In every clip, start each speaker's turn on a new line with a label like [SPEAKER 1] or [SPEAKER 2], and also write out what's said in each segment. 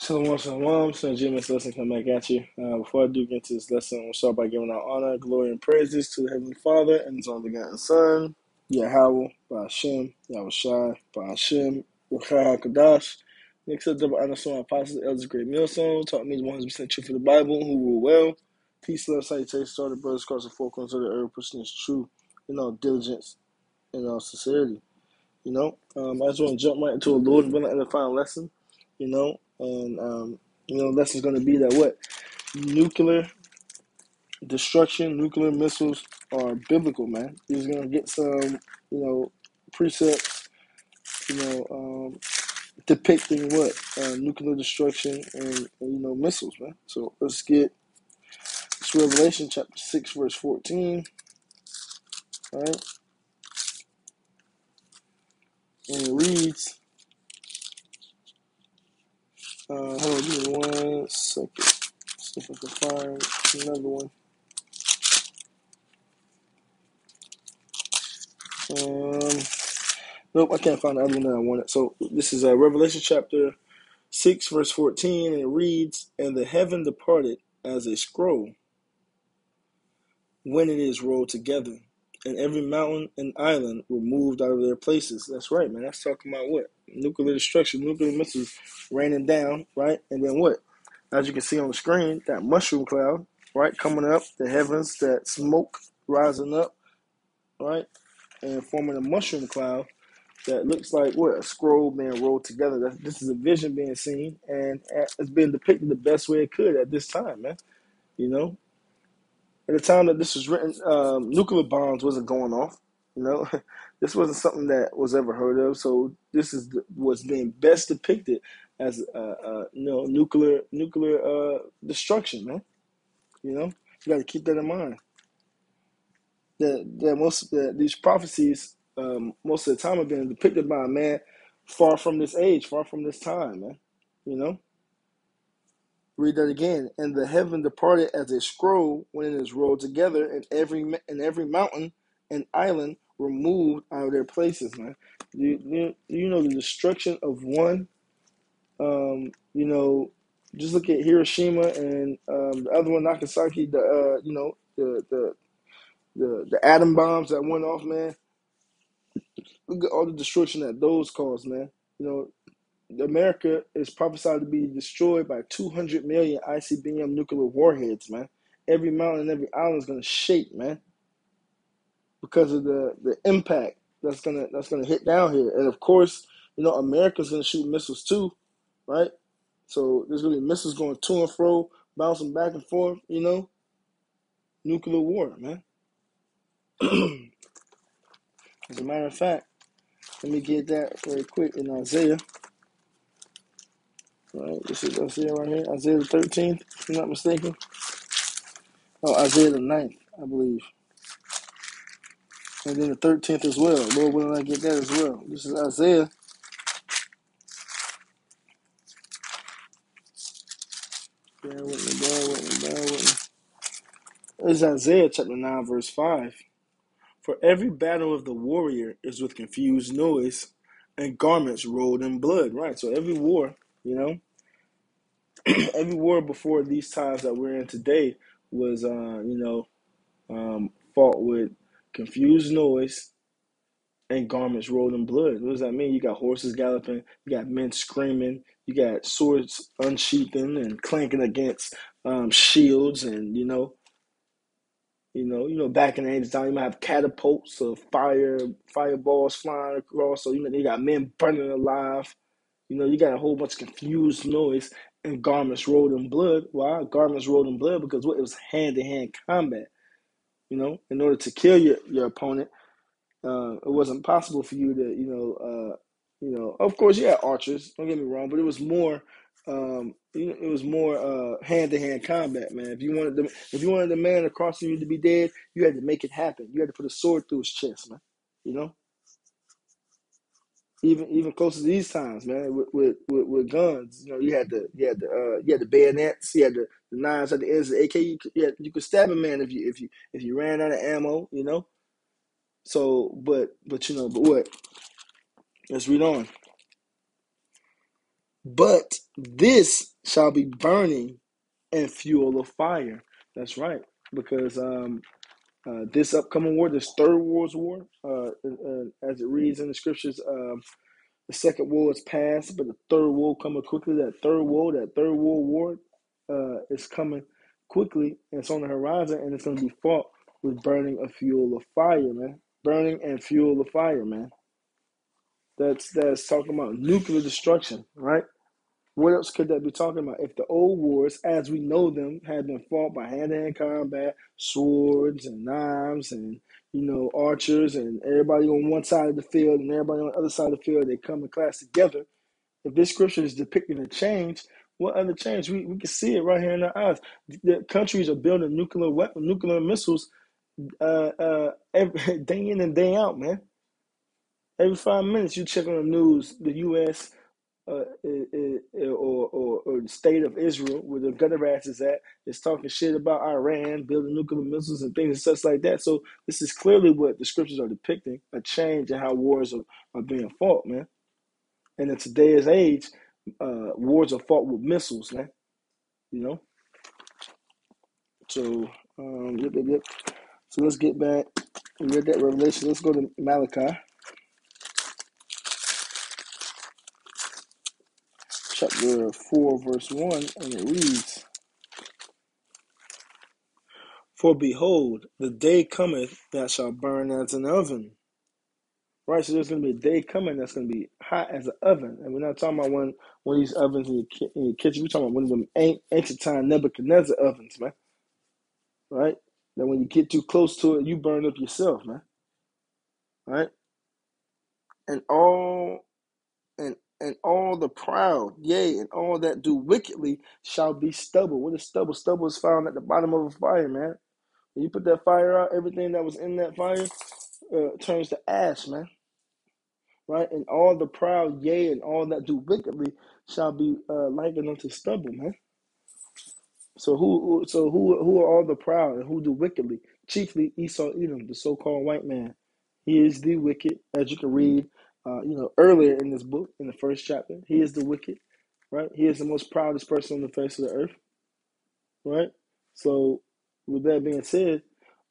[SPEAKER 1] Shalom, shalom. So GMS lesson come back at you. Before I do get into this lesson, we'll start by giving our honor, glory, and praises to the Heavenly Father and His only begotten Son, Yahweh, Ba'ashem, Yahushai, Ba'ashem, Ruchah HaKadosh. Next up, double honor to my apostles, elders, great millstone, taught me the 100% truth for the Bible, who rule well. Peace, love, salutation, started brothers across the four corners of the earth, pushing this truth in all diligence and all sincerity. I just want to jump right into a Lord willing edifying lesson, and lesson's going to be that what? Nuclear destruction, nuclear missiles are biblical, man. He's going to get some, precepts, depicting what? Nuclear destruction and missiles, man. So let's get it's Revelation chapter 6, verse 14, all right? And it reads, hold on, give me 1 second. See if I can find another one. Nope, I can't find the other one that I wanted. So this is Revelation chapter 6, verse 14, and it reads, "And the heaven departed as a scroll when it is rolled together, and every mountain and island were moved out of their places." That's right, man. That's talking about what? Nuclear destruction, nuclear missiles raining down, right? And then what? As you can see on the screen, that mushroom cloud, right, coming up, the heavens, that smoke rising up, right, and forming a mushroom cloud that looks like what? A scroll being rolled together. This is a vision being seen, and it's being depicted the best way it could at this time, man. At the time that this was written, nuclear bombs wasn't going off. This wasn't something that was ever heard of. So this is what's being best depicted as nuclear destruction, man. You got to keep that in mind. These prophecies, most of the time, have been depicted by a man far from this age, far from this time, man. Read that again. "And the heaven departed as a scroll when it is rolled together, and every mountain and island were moved out of their places." Man, the destruction of one. Just look at Hiroshima and the other one, Nagasaki. The atom bombs that went off, man. Look at all the destruction that those caused, man. America is prophesied to be destroyed by 200 million ICBM nuclear warheads, man. Every mountain and every island is going to shake, man, because of the impact that's gonna hit down here. And of course, America's going to shoot missiles too, right? So there's going to be missiles going to and fro, bouncing back and forth, nuclear war, man. As a matter of fact, let me get that very quick in Isaiah. All right, this is Isaiah right here, Isaiah the 13th, if I'm not mistaken. Oh, Isaiah the 9th, I believe. And then the 13th as well. Lord willing, I get that as well. This is Isaiah. Bear with me. This is Isaiah chapter 9, verse 5. "For every battle of the warrior is with confused noise and garments rolled in blood." Right, so every war, every war before these times that we're in today was, fought with confused noise and garments rolled in blood. What does that mean? You got horses galloping, you got men screaming, you got swords unsheathing and clanking against shields, and back in the ancient time, you might have catapults of fireballs flying across. So you got men burning alive. You got a whole bunch of confused noise and garments rolled in blood. Why? Garments rolled in blood because it was hand-to-hand combat. In order to kill your opponent, it wasn't possible for you to, of course, you had archers, don't get me wrong, but it was more, hand-to-hand combat, man. If you wanted the man across from you to be dead, you had to make it happen. You had to put a sword through his chest, man. Even closer to these times, man, with guns, you had the bayonets, you had the knives at the ends of the AK. You could stab a man if you ran out of ammo, So, but what? Let's read on. "But this shall be burning and fuel of fire. That's right, because this upcoming war, this third world's war, as it reads in the scriptures, the second war is past, but the third war coming quickly. That third world war, is coming quickly, and it's on the horizon, and it's going to be fought with burning a fuel of fire, man. Burning and fuel of fire, man. That's talking about nuclear destruction, right? What else could that be talking about? If the old wars, as we know them, had been fought by hand-to-hand combat, swords and knives, and archers, and everybody on one side of the field and everybody on the other side of the field, they come and clash together. If this scripture is depicting a change, what other change? We can see it right here in our eyes. The countries are building nuclear missiles, every day in and day out, man. Every 5 minutes, you check on the news, the U.S. Or the state of Israel, where the gutter ass is at, is talking shit about Iran building nuclear missiles and things and such like that. So this is clearly what the scriptures are depicting, a change in how wars are being fought, man. And in today's age, wars are fought with missiles, man. So, yep. So let's get back. We read that Revelation. Let's go to Malachi, chapter 4, verse 1, and it reads, "For behold, the day cometh that shall burn as an oven." Right, so there's going to be a day coming that's going to be hot as an oven. And we're not talking about one of these ovens in your kitchen. We're talking about one of them ancient time Nebuchadnezzar ovens, man. Right? That when you get too close to it, you burn up yourself, man. Right? And all the proud, yea, and all that do wickedly shall be stubble. What is stubble? Stubble is found at the bottom of a fire, man. When you put that fire out, everything that was in that fire turns to ash, man. Right? And all the proud, yea, and all that do wickedly shall be likened unto stubble, man. So who are all the proud and who do wickedly? Chiefly Esau Edom, the so-called white man. He is the wicked, as you can read, earlier in this book, in the first chapter. He is the wicked, right? He is the most proudest person on the face of the earth, right? So, with that being said,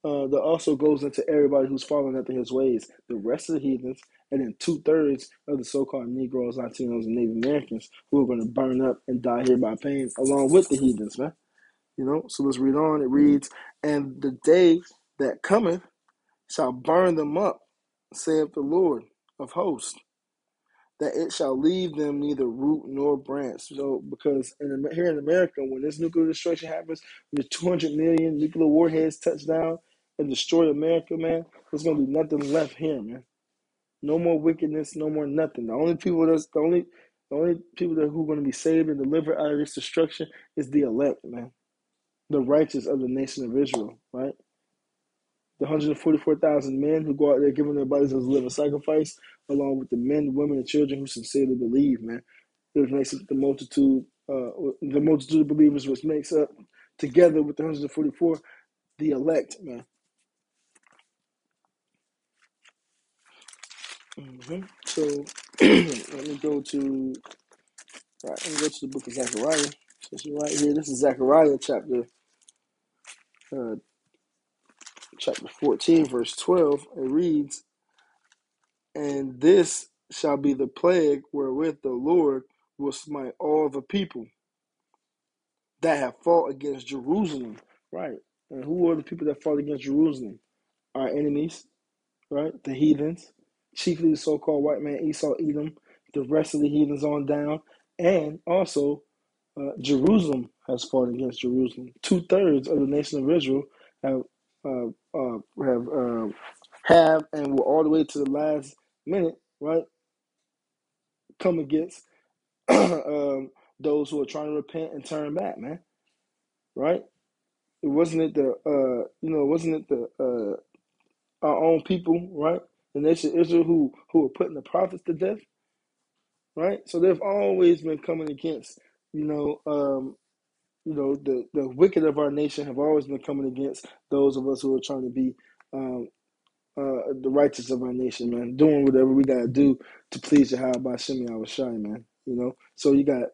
[SPEAKER 1] that also goes into everybody who's following after his ways. The rest of the heathens, and then 2/3 of the so-called Negroes, Latinos, and Native Americans who are going to burn up and die here by pain, along with the heathens, man. So let's read on. It reads, "And the day that cometh shall burn them up, saith the Lord of hosts, that it shall leave them neither root nor branch." So, because here in America, when this nuclear destruction happens, when the 200 million nuclear warheads touch down and destroy America, man, there's gonna be nothing left here, man. No more wickedness, no more nothing. The only people that who are gonna be saved and delivered out of this destruction is the elect, man, the righteous of the nation of Israel, right? The 144,000 men who go out there giving their bodies as a living sacrifice, along with the men, women, and children who sincerely believe, man. Which makes up the multitude of believers, which makes up, together with the 144, the elect, man. So let me go to the book of Zechariah. So right here, this is Zechariah chapter 14, verse 12. It reads, "And this shall be the plague wherewith the Lord will smite all the people that have fought against Jerusalem." Right. And who are the people that fought against Jerusalem? Our enemies, right? The heathens, chiefly the so-called white man Esau Edom, the rest of the heathens on down, and also Jerusalem has fought against Jerusalem. 2/3 of the nation of Israel have and will all the way to the last minute, right, come against those who are trying to repent and turn back, man. Right? It wasn't it our own people, right? The nation of Israel who were putting the prophets to death, right? So they've always been coming against, the wicked of our nation have always been coming against those of us who are trying to be the righteous of our nation, man, doing whatever we gotta do to please Yahweh by Shemi Awashai, man. So you got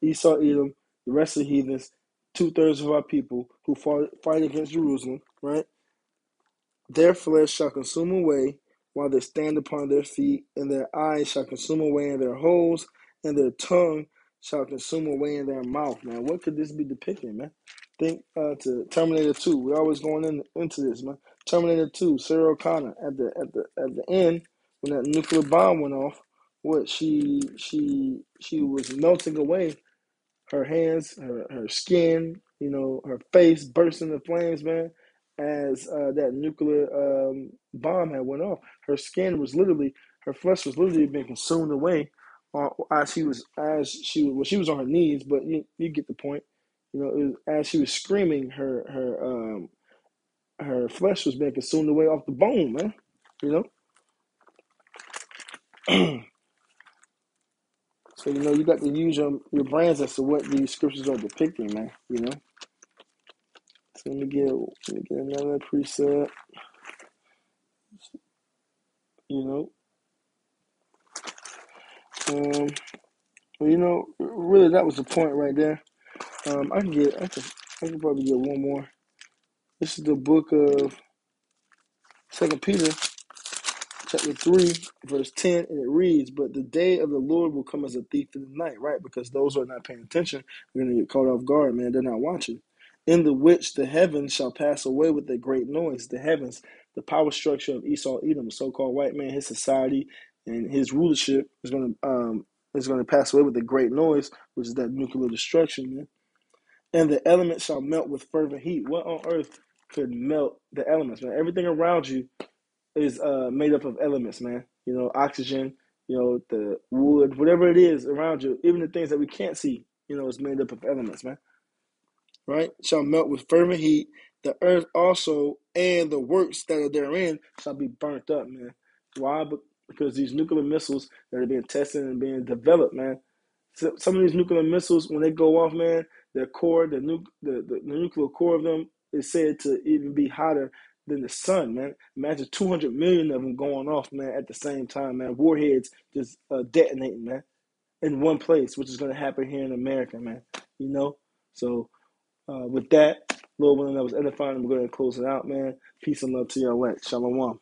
[SPEAKER 1] Esau Edom, the rest of the heathens, 2/3 of our people who fight against Jerusalem, right? Their flesh shall consume away while they stand upon their feet, and their eyes shall consume away in their holes, and their tongue shall consume away in their mouth, man. What could this be depicting, man? Think to Terminator 2. We're always going into this, man. Terminator 2, Sarah Connor at the end when that nuclear bomb went off, what she was melting away, her hands, her skin, her face burst into flames, man, as that nuclear bomb had went off. Her skin was literally, her flesh was literally being consumed away she was on her knees, but you get the point. As she was screaming, her flesh was being consumed away off the bone, man. So you got to use your brains as to what these scriptures are depicting, man. So let me get another preset. Um, really, that was the point right there. I can probably get one more. This is the book of 2 Peter, chapter 3, verse 10, and it reads, "But the day of the Lord will come as a thief in the night," right? Because those who are not paying attention are going to get caught off guard, man. They're not watching. "In the which the heavens shall pass away with a great noise." The heavens, the power structure of Esau, Edom, the so-called white man, his society, and his rulership is going to pass away with a great noise, which is that nuclear destruction, man. "And the elements shall melt with fervent heat." What on earth could melt the elements, man? Everything around you is made up of elements, man. Oxygen, the wood, whatever it is around you, even the things that we can't see, is made up of elements, man. Right? Shall melt with fervent heat. The earth also and the works that are therein shall be burnt up, man. Why? Because these nuclear missiles that are being tested and being developed, man. So some of these nuclear missiles, when they go off, man, their core, the nuclear core of them is said to even be hotter than the sun, man. Imagine 200 million of them going off, man, at the same time, man. Warheads just detonating, man, in one place, which is going to happen here in America, man. So with that, Lord willing, that was edifying. We're going to close it out, man. Peace and love to y'all. Shalom.